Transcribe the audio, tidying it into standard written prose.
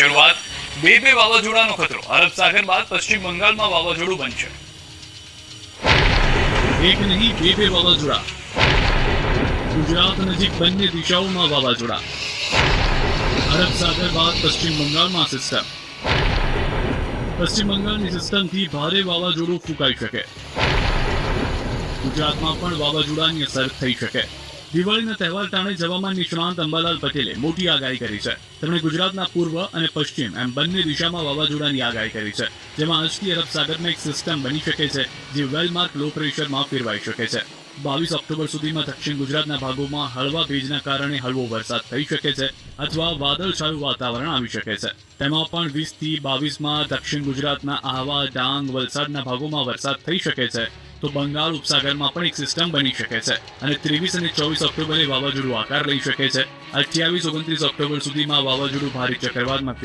શરૂઆત બે વાવાઝોડાનો ખતરો. અરબ સાગર બાદ પશ્ચિમ બંગાળમાં વાવાઝોડું બનશે. એક નહીં બે વાવાઝોડા. ગુજરાત નજીક બંને દિશાઓમાં વાવાઝોડા. અરબ સાગર બાદ પશ્ચિમ બંગાળમાં સિસ્ટમ. પશ્ચિમ બંગાળની સિસ્ટમથી ભારે વાવાઝોડું ફૂંકાઈ શકે. ગુજરાતમાં પણ વાવાઝોડાની અસર થઈ શકે. દિવાળીના તહેવાર ટાણે હવામાન નિષ્ણાંત અંબાલાલ પટેલે મોટી આગાહી કરી છે. તેમણે ગુજરાતના પૂર્વ અને પશ્ચિમ એમ બંને દિશામાં વાવાઝોડાની આગાહી કરી છે, જેમાં આજથી અરબ સાગરમાં એક સિસ્ટમ બની શકે છે, જે વેલમાર્ક લો પ્રેશરમાં ફેરવાઈ શકે છે. 22 ઓક્ટોબર સુધીમાં દક્ષિણ ગુજરાતના ભાગોમાં હળવા ભેજના કારણે હળવો વરસાદ થઈ શકે છે અથવા વાદળછાયું વાતાવરણ આવી શકે છે. તેમાં પણ 20 થી 22માં દક્ષિણ ગુજરાતના આહવા, ડાંગ, વલસાડના ભાગોમાં વરસાદ થઈ શકે છે. તો બંગાળ ઉપસાગરમાં પણ એક સિસ્ટમ બની શકે છે અને 23 અને 24 ઓક્ટોબરે વાવાઝોડું આકાર લઈ શકે છે. 28-29 ઓક્ટોબર સુધીમાં વાવાઝોડું ભારે ચક્રવાતમાં